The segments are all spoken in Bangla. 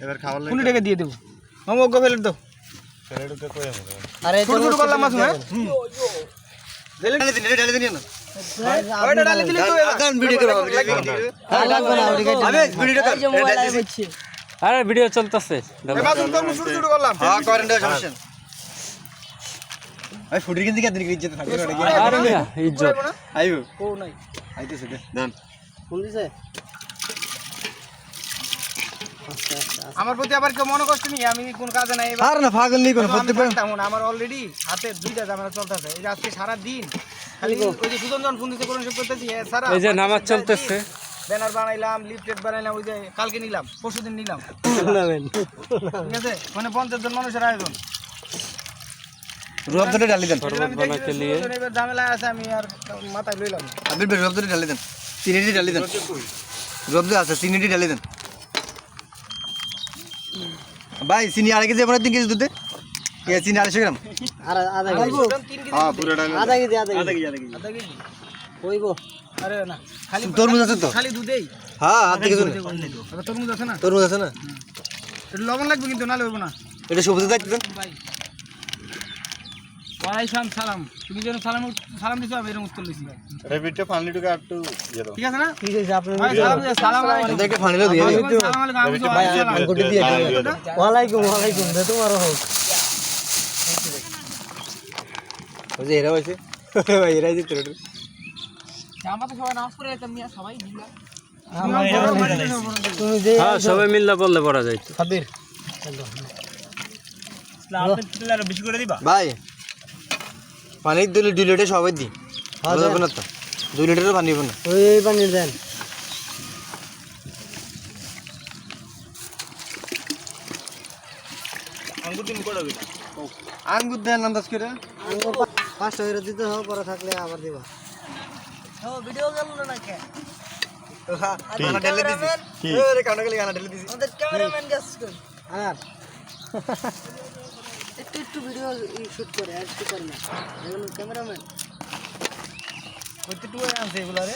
এবার খাওয়ার লাগে 20 টাকা দিয়ে দেব মামু ওকে ফেলে দাও ফেলেটুকে কই হবে আরে ছোট ছোট করলাম মাছ হ্যাঁ ঢেলে দিন না ওইটা ডালে দিলি তো এখন ভিডিও করব আর লাগবে না আবে ভিডিওটা কর আরে ভিডিও চলতেছে মাছ তো ছোট ছোট করলাম হ্যাঁ করেন না সমস্যা ভাই ফুটির কিনতে কি দিন ইজ্জত থাকবে আরে না ইজ্জত আইবো কো নাই আইতেছে দে দেন কোন দিছে আমার প্রতি আবার কেউ মনে কষ্ট নেই আমি কোন কাজে নাই আর না পাগল নেই কোন করতে পারতাম আমার অলরেডি হাতে দুইটা জামানা চলতেছে এই যে আজকে সারা দিন খালি ওই যে সুদনজন ফোন দিতে কোন সব করতেছি সারা এই যে নামাজ চলতেছে ব্যানার বানাইলাম লিফলেট বানাইলাম ওই যে কালকে নিলাম পরশুদিন নিলাম ঠিক আছে মানে 50 জন মানুষের আয়োজন রূপ ধরে ঢালি দেন বানাতে নিয়ে এবার ঝামেলা আছে আমি আর মাথায় লইলাম আবির ভাই রূপ ধরে ঢালি দেন চিনিটি ঢালি দেন রূপ ধরে আছে চিনিটি ঢালি দেন ভাই চিনি আড়াই কেজি আপনার 3 কেজি দুধে চিনি 250 গ্রাম আর আধা কেজি হ্যাঁ পুরো ঢালি আধা কেজি হইবো আরে না খালি তরমুজ আছে তো খালি দুধেই হ্যাঁ হাত থেকে শুনে তরমুজ আছে না তরমুজ আছে না এটা লবণ লাগবে কিন্তু নালে হইবো না এটা সবজি দাইতে দেন ভাই ওয়ালাইকুম সালাম তুমি যেন সালাম দিছো আমি এর উত্তর দিছি ভাই রেবিটটা ফানলি টুকা একটু দিয়ে দাও ঠিক আছে না ঠিক আছে আপনি ভাই সালাম আলাইকুম এদেরকে ফানলে দিয়ে দিও সালাম আলাইকুম ভাই আঙ্গুটি দিয়ে দাও ওয়ালাইকুম দে তোমারও হোক ওই যে এরা হইছে ভাই এরাই জিত রে আমরা তো সবাই নামাজ পড়ে যেতাম মিয়া সবাই দিলা হ্যাঁ সবাই মিললে বললে পড়া যায় খাবির বেশি করে দিবা ভাই পানি 2 লিটার সবাই দি ভালো হবে না তো 2 লিটারও পানি হবে না ওই পানি দেন আঙ্গুর দিন কোড়া দিবা আঙ্গুর দেন আন্দাজ করে আঙ্গুর 5 টাকা দিতে হবে পরে থাকলে আবার দিবা ও ভিডিও গেল না কে গানা ঢেলে দিছি আরে কানা গলি গানা ঢেলে দিছি আমাদের ক্যামেরাম্যান গাছ কর আর একটু ভিডিও শুট করে আর কি করে না এগুলো ক্যামেরাম্যান কত টুয়ে আছে এগুলা রে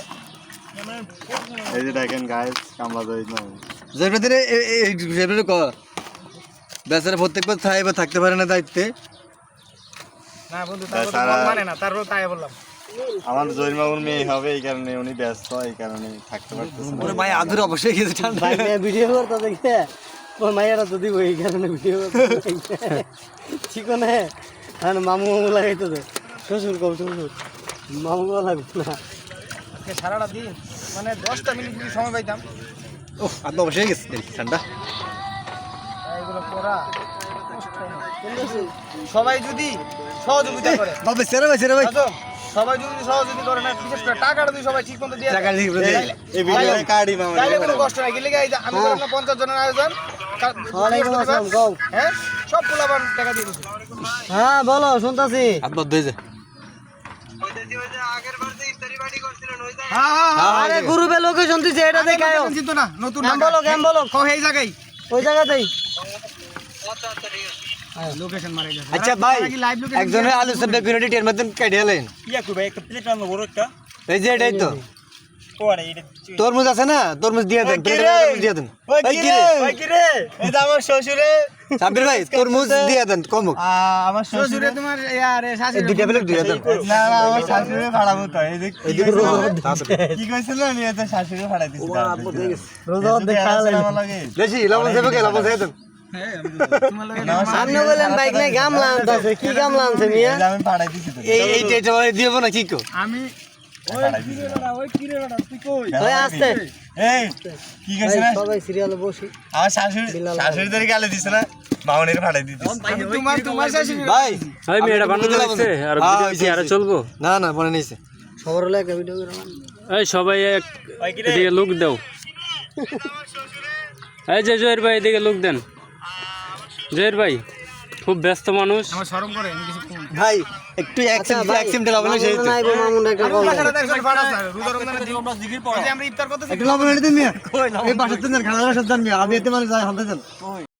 এই যে দেখেন গাইস কামলা দই না জয়প্রতিরে এই জয়প্রতি ক বেচারা প্রত্যেকবার থাইবা থাকতে পারে না দায়িত্বে না বন্ধু তার মানে না তারও তাই বললাম আমার জয়ির মামুর মেয়ে হবে এই কারণে উনি ব্যস্ত এই কারণে থাকতে পারতেছে না ভাই আদুর অবশ্যই গেছে ঠান্ডা ভাই ভিডিও করতে দেখে ওই মাইয়ারা তো দিব এই কারণে ভিডিও করতে ঠিক না আর মামু লাগাইতে দে শ্বশুর কম শ্বশুর মামু লাগবে না সারাটা দিন মানে 10টা মিনিট যদি সময় পাইতাম ওহ আদু অবশ্যই গেছে ঠান্ডা এইগুলো করা সবাই যদি সহযোগিতা করে বাবা সেরা ভাই সবাই যদি সহযোগিতা করে না বিশেষ করে টাকাটা যদি সবাই ঠিক মতো দিয়ে টাকা দিয়ে এই ভিডিও কার্ডই মামা তাইলে কোনো কষ্ট নাই গেলে আমি করলাম 50 জনের আয়োজন ওয়ালাইকুম আসসালাম কও হ্যাঁ সব পোলাপান টাকা দিয়ে দিছি হ্যাঁ বলো শুনতাছি আব্বা দই যে আরে গ্রুপে লোকেশন দিছে এটা দেখাও চিন্তা না নতুন নাম বলো কও এই জায়গায় ওই জায়গাতেই লোকেশন মারা গেছে আচ্ছা ভাই একজনের আলু সব বিরিয়ানি এর মধ্যে কেটে এলেন ইয়া কই ভাই একটা প্লেট আনো বড় একটা এই যে এটাই তো পরে এটা তরমুজ আছে না তরমুজ দিয়ে দেন তরমুজ দিয়ে দেন ওই কি রে এই যে আমার শ্বশুরে সাবির ভাই তরমুজ দিয়ে দেন কমক আমার শ্বশুরে তোমার আরে শাশুড়ি দুইটা প্লেট দিয়ে দেন না না আমার শাশুড়ি ভাড়াবো তো এই যে কি কইছিল আমি এত শাশুড়ি ভাড়া দিছি রোজা দেখালে বেশি লবণ দেবে কে লবণ দিয়ে দেন সামনে বলেন বাইক নাই গামলা আনতাছে কি গামলা আনছে মিয়া আমি ভাড়া দিছি তো এই টেটা দিব না কি কো আমি ওই কিরে বেটা তুই কই ওই আসছে এই কি কইছিস না সবাই সিরিয়ালে বসি আমার শাশুড়িদের গালে দিছ না মাউনের ভাড়া দিছিস আমি তোমার শাশুড়ি ভাই ভাই মেয়েটা বানাতে লাগছে আর ভিডিও কি আর চলবো না না মনে নেইছে সবার হলে একটা ভিডিও করে এই সবাই এদিকে লোক দাও এই যে জয়ের ভাই এদিকে লোক দেন জয়ের ভাই খুব ব্যস্ত মানুষ আমার শরম করে আমি কিছু ভাই একটু অ্যাকসেন্ট লাগানো সেই তো নাই গো মামুনটা একটা কল রোজা রমজানের দিন আমরা জিকির পড়া আমরা ইফতার করতেছি একটু লাগানো দিন মিয়া কই এই পাশের দিন খানা সব জানবি আমি এতে মানে যাই হালতে যান